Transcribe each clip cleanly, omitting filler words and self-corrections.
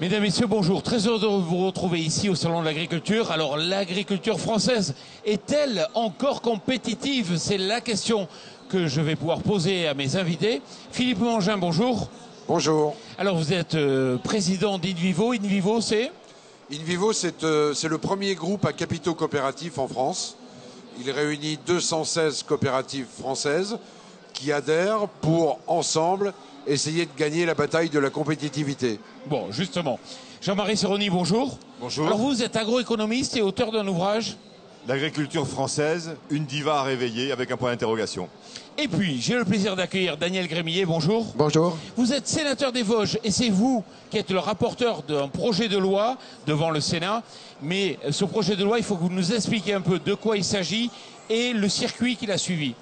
Mesdames, Messieurs, bonjour. Très heureux de vous retrouver ici au Salon de l'Agriculture. Alors, l'agriculture française est-elle encore compétitive? C'est la question que je vais pouvoir poser à mes invités. Philippe Mangin, bonjour. Bonjour. Alors, vous êtes président d'Invivo. Invivo, c'est? Invivo, c'est le premier groupe à capitaux coopératifs en France. Il réunit 216 coopératives françaises qui adhèrent pour, ensemble, essayer de gagner la bataille de la compétitivité. Bon, justement. Jean-Marie Serroni, bonjour. Bonjour. Alors, vous êtes agroéconomiste et auteur d'un ouvrage. L'agriculture française, une diva à réveiller, avec un point d'interrogation. Et puis, j'ai le plaisir d'accueillir Daniel Grémillet, bonjour. Bonjour. Vous êtes sénateur des Vosges et c'est vous qui êtes le rapporteur d'un projet de loi devant le Sénat. Mais ce projet de loi, il faut que vous nous expliquiez un peu de quoi il s'agit et le circuit qu'il a suivi.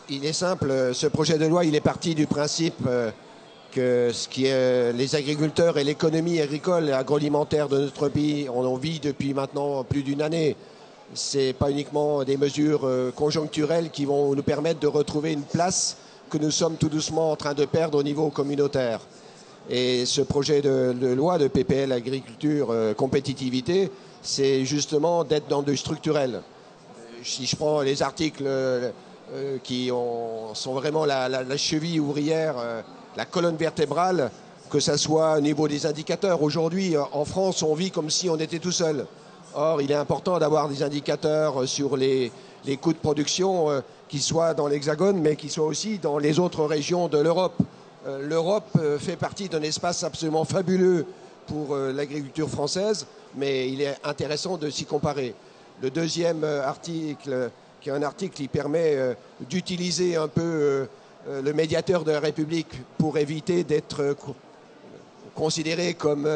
Il est simple, ce projet de loi, il est parti du principe que ce qui est les agriculteurs et l'économie agricole et agroalimentaire de notre pays, on en vit depuis maintenant plus d'une année. C'est pas uniquement des mesures conjoncturelles qui vont nous permettre de retrouver une place que nous sommes tout doucement en train de perdre au niveau communautaire. Et ce projet de loi de PPL agriculture compétitivité, c'est justement d'être dans du structurel. Si je prends les articles qui sont vraiment la cheville ouvrière, la colonne vertébrale, que ça soit au niveau des indicateurs. Aujourd'hui, en France, on vit comme si on était tout seul. Or, il est important d'avoir des indicateurs sur les coûts de production qui soient dans l'Hexagone, mais qui soient aussi dans les autres régions de l'Europe. L'Europe fait partie d'un espace absolument fabuleux pour l'agriculture française, mais il est intéressant de s'y comparer. Le deuxième article, qui est un article qui permet d'utiliser un peu le médiateur de la République pour éviter d'être considéré comme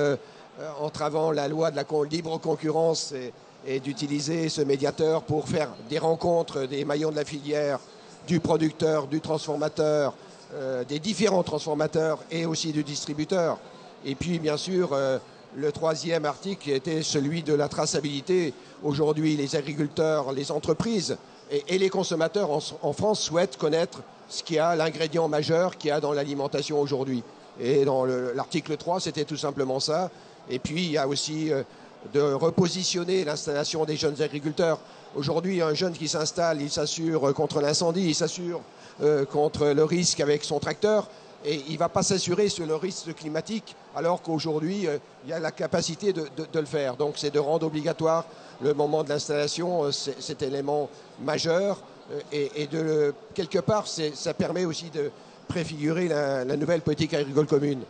entravant la loi de la libre concurrence et d'utiliser ce médiateur pour faire des rencontres des maillons de la filière, du producteur, du transformateur, des différents transformateurs et aussi du distributeur. Et puis, bien sûr, le troisième article était celui de la traçabilité. Aujourd'hui, les agriculteurs, les entreprises et les consommateurs en France souhaitent connaître ce qu'il y a, l'ingrédient majeur qu'il y a dans l'alimentation aujourd'hui. Et dans l'article 3, c'était tout simplement ça. Et puis, il y a aussi de repositionner l'installation des jeunes agriculteurs. Aujourd'hui, un jeune qui s'installe, il s'assure contre l'incendie, il s'assure contre le risque avec son tracteur. Et il ne va pas s'assurer sur le risque climatique, alors qu'aujourd'hui, il y a la capacité de le faire. Donc, c'est de rendre obligatoire le moment de l'installation, cet élément majeur. Et quelque part, ça permet aussi de préfigurer la nouvelle politique agricole commune.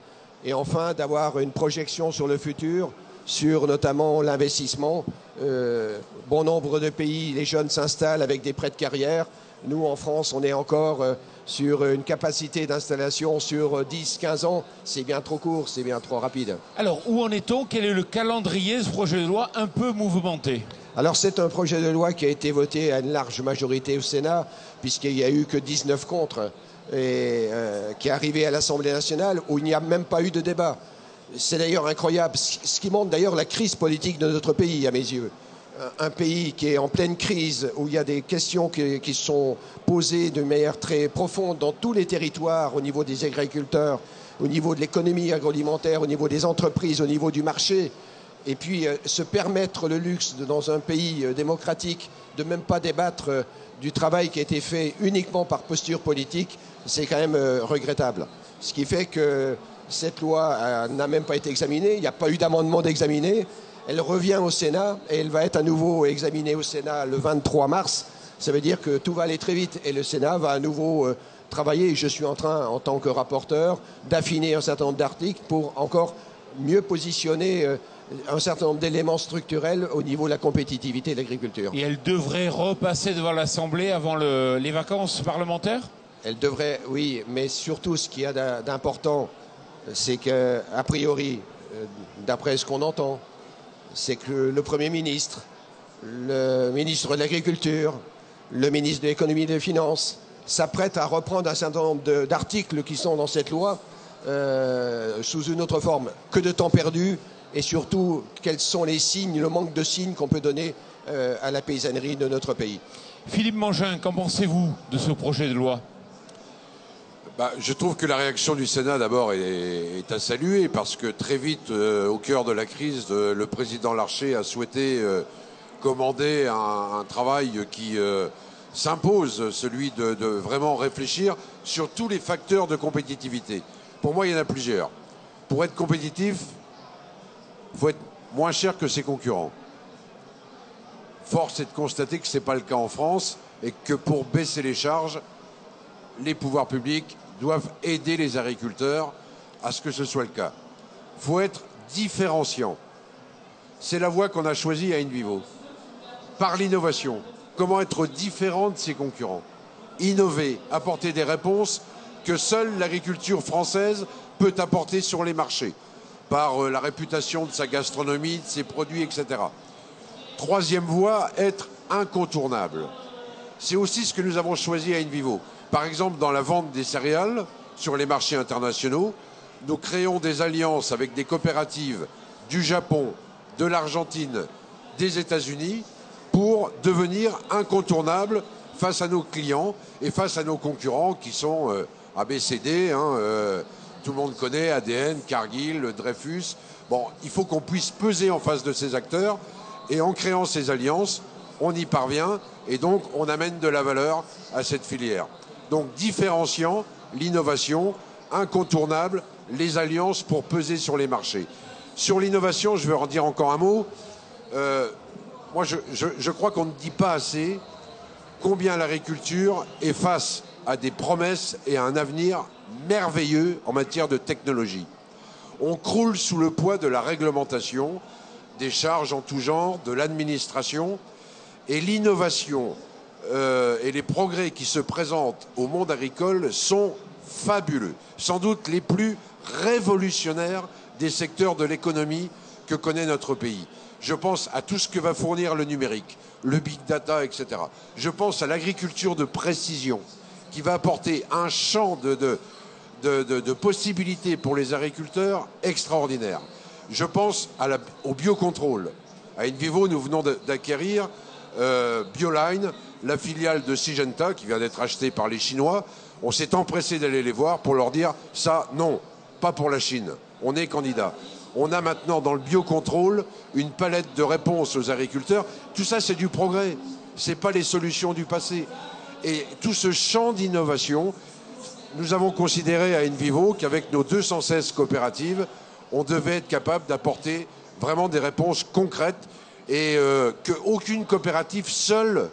Et enfin, d'avoir une projection sur le futur, sur notamment l'investissement. Bon nombre de pays, les jeunes s'installent avec des prêts de carrière. Nous, en France, on est encore sur une capacité d'installation sur 10-15 ans. C'est bien trop court, c'est bien trop rapide. Alors, où en est-on? Quel est le calendrier de ce projet de loi un peu mouvementé? Alors, c'est un projet de loi qui a été voté à une large majorité au Sénat, puisqu'il n'y a eu que 19 contre, et qui est arrivé à l'Assemblée nationale, où il n'y a même pas eu de débat. C'est d'ailleurs incroyable, ce qui montre d'ailleurs la crise politique de notre pays, à mes yeux. Un pays qui est en pleine crise, où il y a des questions qui sont posées de manière très profonde dans tous les territoires, au niveau des agriculteurs, au niveau de l'économie agroalimentaire, au niveau des entreprises, au niveau du marché. Et puis se permettre le luxe, dans un pays démocratique, de même pas débattre du travail qui a été fait uniquement par posture politique, c'est quand même regrettable. Ce qui fait que cette loi n'a même pas été examinée, il n'y a pas eu d'amendement d'examiner. Elle revient au Sénat et elle va être à nouveau examinée au Sénat le 23 mars. Ça veut dire que tout va aller très vite et le Sénat va à nouveau travailler. Je suis en train, en tant que rapporteur, d'affiner un certain nombre d'articles pour encore mieux positionner un certain nombre d'éléments structurels au niveau de la compétitivité de l'agriculture. Et elle devrait repasser devant l'Assemblée avant les vacances parlementaires? Elle devrait, oui, mais surtout ce qu'il y a d'important, c'est qu'a priori, d'après ce qu'on entend, c'est que le Premier ministre, le ministre de l'Agriculture, le ministre de l'Économie et des Finances s'apprêtent à reprendre un certain nombre d'articles qui sont dans cette loi sous une autre forme. Que de temps perdu et surtout, quels sont les signes, le manque de signes qu'on peut donner à la paysannerie de notre pays. Philippe Mangin, qu'en pensez-vous de ce projet de loi? Je trouve que la réaction du Sénat, d'abord, est à saluer, parce que très vite, au cœur de la crise, le président Larcher a souhaité commander un travail qui s'impose, celui de vraiment réfléchir sur tous les facteurs de compétitivité. Pour moi, il y en a plusieurs. Pour être compétitif, il faut être moins cher que ses concurrents. Force est de constater que ce n'est pas le cas en France et que pour baisser les charges, les pouvoirs publics doivent aider les agriculteurs à ce que ce soit le cas. Il faut être différenciant. C'est la voie qu'on a choisie à InVivo. Par l'innovation. Comment être différent de ses concurrents. Innover, apporter des réponses que seule l'agriculture française peut apporter sur les marchés. Par la réputation de sa gastronomie, de ses produits, etc. Troisième voie, être incontournable. C'est aussi ce que nous avons choisi à InVivo. Par exemple, dans la vente des céréales sur les marchés internationaux, nous créons des alliances avec des coopératives du Japon, de l'Argentine, des États-Unis pour devenir incontournables face à nos clients et face à nos concurrents qui sont ABCD, tout le monde connaît ADN, Cargill, Dreyfus. Bon, il faut qu'on puisse peser en face de ces acteurs et en créant ces alliances, on y parvient et donc on amène de la valeur à cette filière. Donc différenciant, l'innovation, incontournable, les alliances pour peser sur les marchés. Sur l'innovation, je vais en dire encore un mot. Moi, je crois qu'on ne dit pas assez combien l'agriculture est face à des promesses et à un avenir merveilleux en matière de technologie. On croule sous le poids de la réglementation, des charges en tout genre, de l'administration, et l'innovation et les progrès qui se présentent au monde agricole sont fabuleux, sans doute les plus révolutionnaires des secteurs de l'économie que connaît notre pays. Je pense à tout ce que va fournir le numérique, le big data, etc. Je pense à l'agriculture de précision qui va apporter un champ de possibilités pour les agriculteurs extraordinaires. Je pense au biocontrôle. À InVivo, nous venons d'acquérir Bioline, la filiale de Syngenta qui vient d'être achetée par les Chinois. On s'est empressé d'aller les voir pour leur dire ça, non, pas pour la Chine. On est candidat. On a maintenant dans le biocontrôle une palette de réponses aux agriculteurs. Tout ça, c'est du progrès. Ce n'est pas les solutions du passé. Et tout ce champ d'innovation, nous avons considéré à InVivo qu'avec nos 216 coopératives, on devait être capable d'apporter vraiment des réponses concrètes et qu'aucune coopérative seule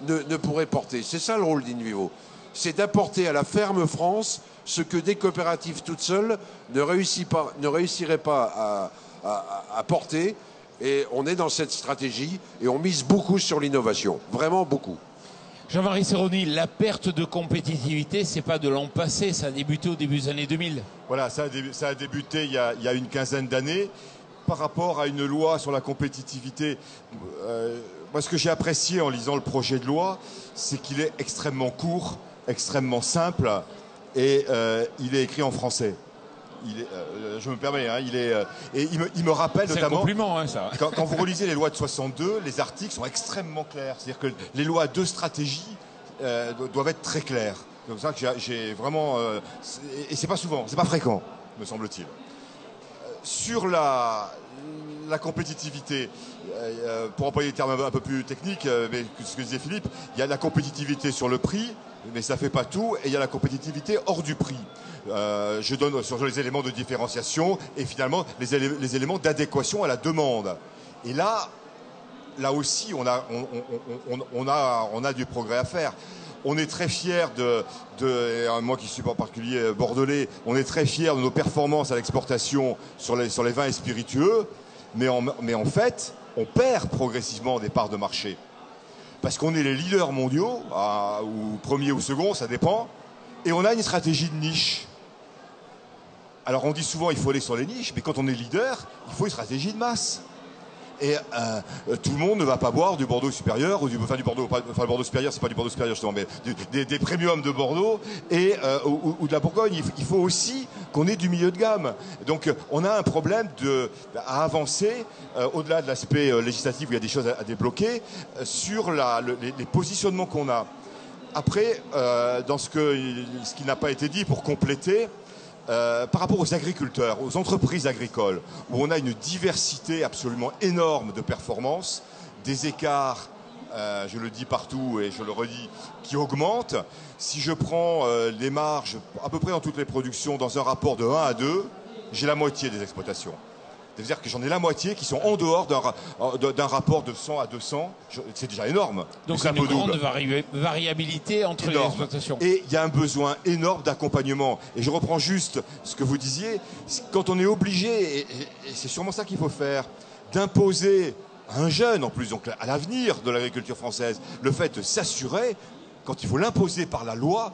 ne pourrait porter. C'est ça le rôle d'InVivo. C'est d'apporter à la ferme France ce que des coopératives toutes seules ne réussiraient pas à porter. Et on est dans cette stratégie et on mise beaucoup sur l'innovation, vraiment beaucoup. Jean-Marie Serroni, la perte de compétitivité, c'est pas de l'an passé, ça a débuté au début des années 2000. Voilà, ça a débuté il y a une quinzaine d'années par rapport à une loi sur la compétitivité. Moi, ce que j'ai apprécié en lisant le projet de loi, c'est qu'il est extrêmement court, extrêmement simple et il est écrit en français. Je me permets, et il me rappelle notamment. C'est un compliment, ça. Quand vous relisez les lois de 62, les articles sont extrêmement clairs. C'est-à-dire que les lois de stratégie doivent être très claires. C'est comme ça que j'ai vraiment. Et c'est pas souvent, c'est pas fréquent, me semble-t-il. Sur la compétitivité, pour employer des termes un peu plus techniques, mais ce que disait Philippe, il y a la compétitivité sur le prix, mais ça ne fait pas tout, et il y a la compétitivité hors du prix. Je donne sur les éléments de différenciation et finalement les éléments d'adéquation à la demande. Et là aussi, on a du progrès à faire. On est très fiers moi qui suis en particulier bordelais, on est très fiers de nos performances à l'exportation sur les vins et spiritueux, mais en fait, on perd progressivement des parts de marché. Parce qu'on est les leaders mondiaux, ou premiers ou seconds, ça dépend, et on a une stratégie de niche. Alors on dit souvent il faut aller sur les niches, mais quand on est leader, il faut une stratégie de masse. Et tout le monde ne va pas boire du Bordeaux supérieur ou du Bordeaux, le Bordeaux supérieur, c'est pas du Bordeaux supérieur justement, mais des premiums de Bordeaux ou de la Bourgogne. Il faut aussi qu'on ait du milieu de gamme. Donc on a un problème à avancer au-delà de l'aspect législatif où il y a des choses à débloquer sur les positionnements qu'on a. Après, dans ce qui n'a pas été dit, pour compléter, par rapport aux agriculteurs, aux entreprises agricoles, où on a une diversité absolument énorme de performances, des écarts, je le dis partout et je le redis, qui augmentent. Si je prends les marges à peu près dans toutes les productions dans un rapport de 1 à 2, j'ai la moitié des exploitations. C'est-à-dire que j'en ai la moitié qui sont en dehors d'un rapport de 100 à 200. C'est déjà énorme. Donc une grande variabilité entre les exploitations. Et il y a un besoin énorme d'accompagnement. Et je reprends juste ce que vous disiez. Quand on est obligé, et c'est sûrement ça qu'il faut faire, d'imposer à un jeune, en plus, donc à l'avenir de l'agriculture française, le fait de s'assurer, quand il faut l'imposer par la loi,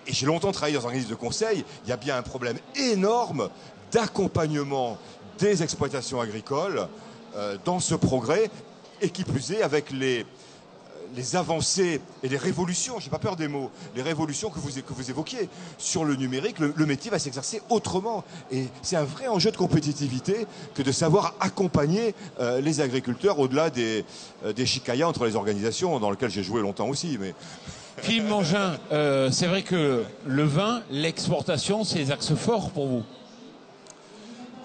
et j'ai longtemps travaillé dans un organisme de conseil, il y a bien un problème énorme d'accompagnement des exploitations agricoles dans ce progrès, et qui plus est avec les avancées et les révolutions, j'ai pas peur des mots, les révolutions que vous évoquiez sur le numérique, le métier va s'exercer autrement. Et c'est un vrai enjeu de compétitivité que de savoir accompagner les agriculteurs au-delà des chicayas entre les organisations, dans lesquelles j'ai joué longtemps aussi. Mais... Philippe Mangin, c'est vrai que le vin, l'exportation, c'est les axes forts pour vous.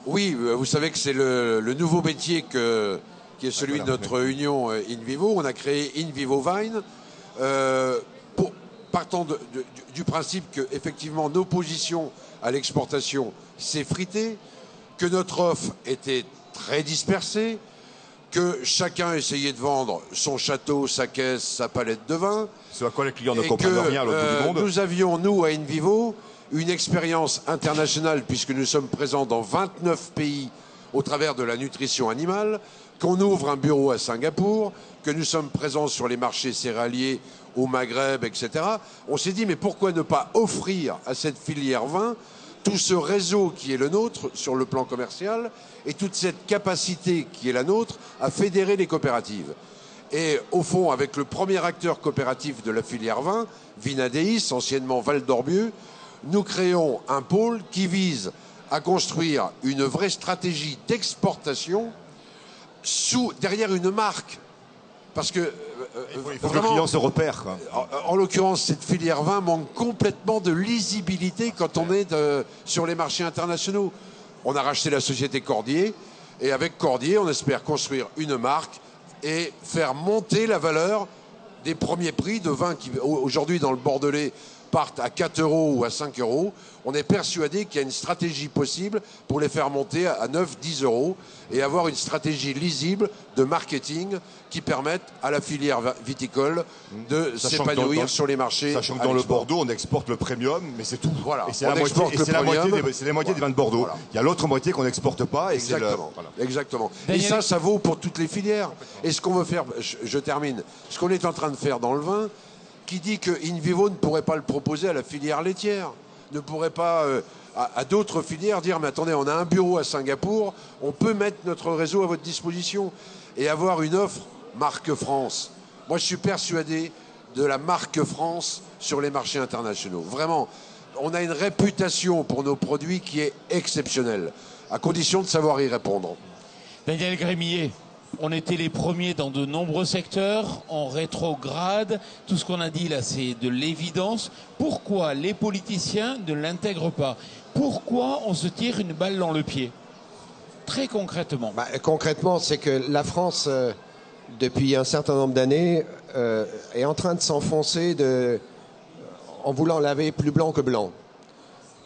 Oui, vous savez que c'est le nouveau métier qui est celui de notre union InVivo. On a créé InVivo Vine, partant du principe que effectivement nos positions à l'exportation s'effritaient, que notre offre était très dispersée, que chacun essayait de vendre son château, sa caisse, sa palette de vin. C'est à quoi les clients ne comprennent rien à l'autre bout du monde. Nous avions, nous, à InVivo, une expérience internationale, puisque nous sommes présents dans 29 pays au travers de la nutrition animale, qu'on ouvre un bureau à Singapour, que nous sommes présents sur les marchés céréaliers au Maghreb, etc. On s'est dit, mais pourquoi ne pas offrir à cette filière vin tout ce réseau qui est le nôtre sur le plan commercial et toute cette capacité qui est la nôtre à fédérer les coopératives. Et au fond, avec le premier acteur coopératif de la filière vin, Vinadéis, anciennement Val d'Orbieu, nous créons un pôle qui vise à construire une vraie stratégie d'exportation derrière une marque. Parce que il faut que le client se repère, quoi. En l'occurrence, cette filière vin manque complètement de lisibilité quand on est sur les marchés internationaux. On a racheté la société Cordier, et avec Cordier, on espère construire une marque et faire monter la valeur des premiers prix de vin qui, aujourd'hui, dans le Bordelais, partent à 4 € ou à 5 €. On est persuadé qu'il y a une stratégie possible pour les faire monter à 9, 10 € et avoir une stratégie lisible de marketing qui permette à la filière viticole de s'épanouir sur les marchés. Sachant que dans le Bordeaux, on exporte le premium, mais c'est tout. Voilà. Et c'est la moitié des vins de Bordeaux. Voilà. Il y a l'autre moitié qu'on n'exporte pas. Et exactement. Voilà. Exactement. Et ça vaut pour toutes les filières. Et ce qu'on veut faire, je termine, ce qu'on est en train de faire dans le vin, qui dit que InVivo ne pourrait pas le proposer à la filière laitière, ne pourrait pas à d'autres filières dire mais attendez, on a un bureau à Singapour, on peut mettre notre réseau à votre disposition et avoir une offre marque France. Moi je suis persuadé de la marque France sur les marchés internationaux. Vraiment, on a une réputation pour nos produits qui est exceptionnelle, à condition de savoir y répondre. Daniel Grémillet, on était les premiers dans de nombreux secteurs, en rétrograde. Tout ce qu'on a dit là, c'est de l'évidence. Pourquoi les politiciens ne l'intègrent pas? Pourquoi on se tire une balle dans le pied? Très concrètement. Concrètement, c'est que la France, depuis un certain nombre d'années, est en train de s'enfoncer en voulant laver plus blanc que blanc.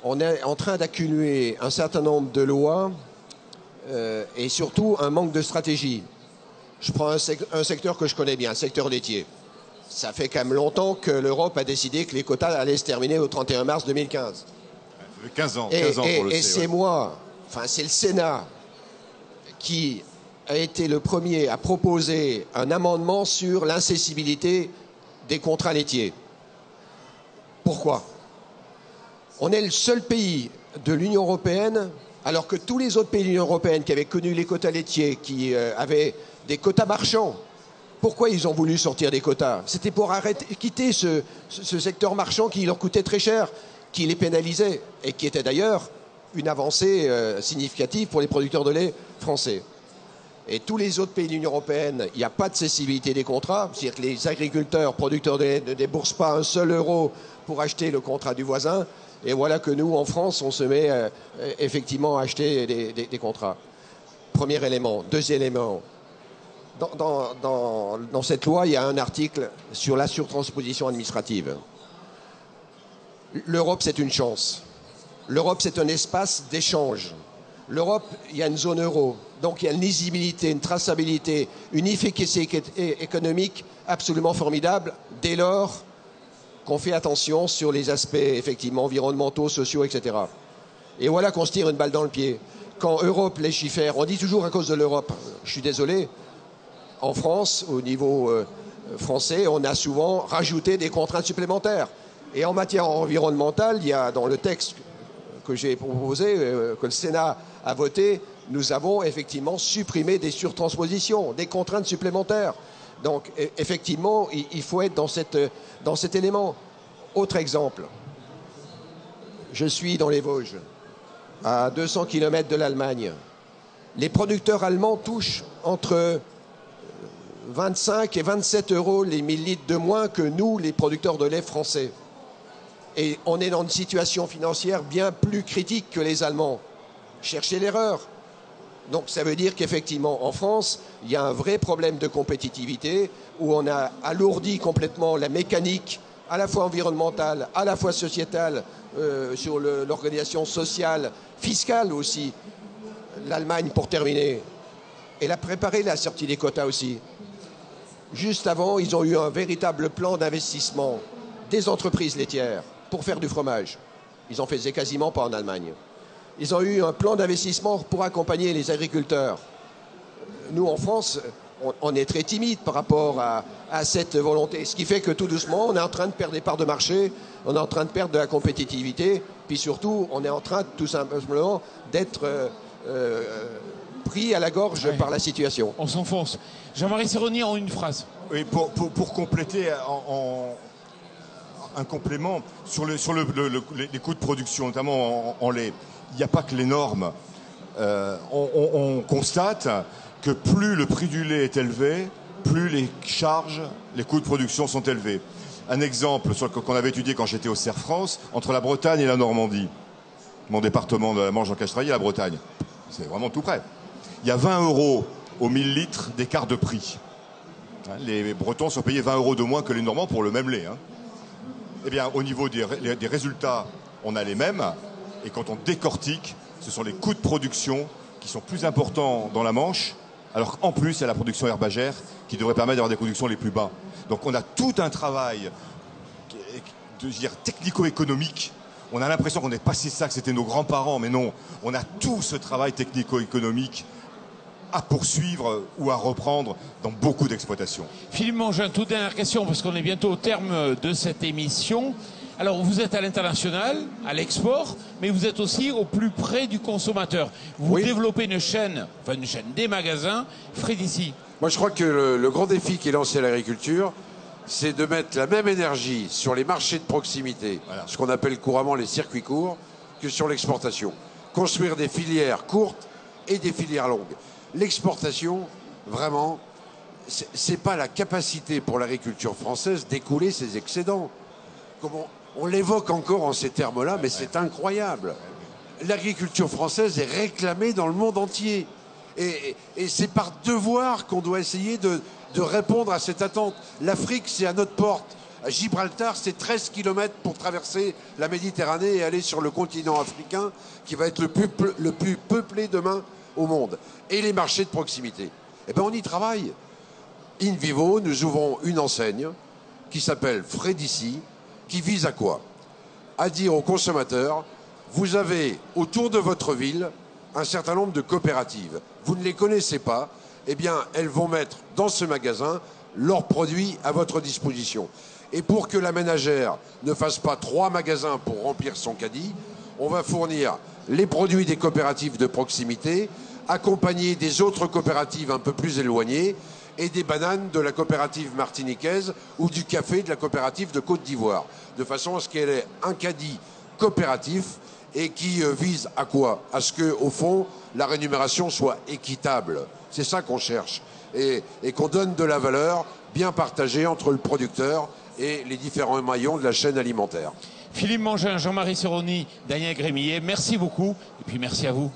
On est en train d'accumuler un certain nombre de lois et surtout un manque de stratégie. Je prends un secteur que je connais bien, le secteur laitier. Ça fait quand même longtemps que l'Europe a décidé que les quotas allaient se terminer au 31 mars 2015. Ça fait 15 ans, pour le et c'est moi, c'est le Sénat qui a été le premier à proposer un amendement sur l'incessibilité des contrats laitiers. Pourquoi? On est le seul pays de l'Union européenne, alors que tous les autres pays de l'Union européenne qui avaient connu les quotas laitiers, qui avaient des quotas marchands, pourquoi ils ont voulu sortir des quotas? C'était pour quitter ce secteur marchand qui leur coûtait très cher, qui les pénalisait, et qui était d'ailleurs une avancée significative pour les producteurs de lait français. Et tous les autres pays de l'Union européenne, il n'y a pas de cessibilité des contrats. C'est-à-dire que les agriculteurs, producteurs de lait ne déboursent pas un seul euro pour acheter le contrat du voisin. Et voilà que nous, en France, on se met effectivement à acheter des contrats. Premier élément. Deuxième élément. Dans cette loi, il y a un article sur la surtransposition administrative. L'Europe, c'est une chance. L'Europe, c'est un espace d'échange. L'Europe, il y a une zone euro. Donc il y a une lisibilité, une traçabilité, une efficacité économique absolument formidable dès lors qu'on fait attention sur les aspects effectivement environnementaux, sociaux, etc. Et voilà qu'on se tire une balle dans le pied. Quand Europe légifère, on dit toujours à cause de l'Europe, je suis désolé, en France, au niveau français, on a souvent rajouté des contraintes supplémentaires. Et en matière environnementale, il y a dans le texte que j'ai proposé, que le Sénat a voté, nous avons effectivement supprimé des surtranspositions, des contraintes supplémentaires. Donc effectivement, il faut être dans cet élément. Autre exemple, je suis dans les Vosges, à 200 km de l'Allemagne. Les producteurs allemands touchent entre 25 et 27 euros les 1000 litres de moins que nous, les producteurs de lait français. Et on est dans une situation financière bien plus critique que les Allemands. Cherchez l'erreur. Donc ça veut dire qu'effectivement, en France, il y a un vrai problème de compétitivité où on a alourdi complètement la mécanique, à la fois environnementale, à la fois sociétale, sur l'organisation sociale, fiscale aussi. L'Allemagne, pour terminer, elle a préparé la sortie des quotas aussi. Juste avant, ils ont eu un véritable plan d'investissement des entreprises laitières pour faire du fromage. Ils en faisaient quasiment pas en Allemagne. Ils ont eu un plan d'investissement pour accompagner les agriculteurs. Nous, en France, on est très timide par rapport à cette volonté. Ce qui fait que tout doucement, on est en train de perdre des parts de marché, on est en train de perdre de la compétitivité, puis surtout, on est en train tout simplement d'être pris à la gorge par la situation. On s'enfonce. Jean-Marie Séroni en une phrase. Oui, pour compléter un complément sur les coûts de production, notamment en lait. Il n'y a pas que les normes. On constate que plus le prix du lait est élevé, plus les charges, les coûts de production sont élevés. Un exemple qu'on avait étudié quand j'étais au CERF France, entre la Bretagne et la Normandie, mon département de la Manche-en-Castraillé, la Bretagne, c'est vraiment tout près. Il y a 20 euros au 1000 litres d'écart de prix. Les Bretons sont payés 20 euros de moins que les Normands pour le même lait. Eh bien, au niveau des résultats, on a les mêmes. Et quand on décortique, ce sont les coûts de production qui sont plus importants dans la Manche, alors qu'en plus, il y a la production herbagère qui devrait permettre d'avoir des productions les plus bas. Donc on a tout un travail technico-économique. On a l'impression qu'on est passé ça, que c'était nos grands-parents, mais non. On a tout ce travail technico-économique à poursuivre ou à reprendre dans beaucoup d'exploitations. Philippe Mangin, toute dernière question, parce qu'on est bientôt au terme de cette émission. Alors, vous êtes à l'international, à l'export, mais vous êtes aussi au plus près du consommateur. Vous développez une chaîne, des magasins, Frédici. Moi, je crois que le grand défi qui est lancé à l'agriculture, c'est de mettre la même énergie sur les marchés de proximité, ce qu'on appelle couramment les circuits courts, que sur l'exportation. Construire des filières courtes et des filières longues. L'exportation, vraiment, c'est pas la capacité pour l'agriculture française d'écouler ses excédents. On l'évoque encore en ces termes-là, mais c'est incroyable. L'agriculture française est réclamée dans le monde entier. Et c'est par devoir qu'on doit essayer de répondre à cette attente. L'Afrique, c'est à notre porte. À Gibraltar, c'est 13 km pour traverser la Méditerranée et aller sur le continent africain, qui va être le plus peuplé demain au monde. Et les marchés de proximité. Eh bien, on y travaille. In vivo, nous ouvrons une enseigne qui s'appelle Frédici, qui vise à quoi? À dire aux consommateurs, vous avez autour de votre ville un certain nombre de coopératives. Vous ne les connaissez pas, eh bien, elles vont mettre dans ce magasin leurs produits à votre disposition. Et pour que la ménagère ne fasse pas 3 magasins pour remplir son caddie, on va fournir les produits des coopératives de proximité, accompagnés des autres coopératives un peu plus éloignées, et des bananes de la coopérative martiniquaise ou du café de la coopérative de Côte d'Ivoire, de façon à ce qu'elle ait un caddie coopératif et qui vise à quoi? À ce que, au fond, la rémunération soit équitable. C'est ça qu'on cherche. Et qu'on donne de la valeur bien partagée entre le producteur et les différents maillons de la chaîne alimentaire. Philippe Mangin, Jean-Marie Serroni, Daniel Grémillet, merci beaucoup. Et puis merci à vous.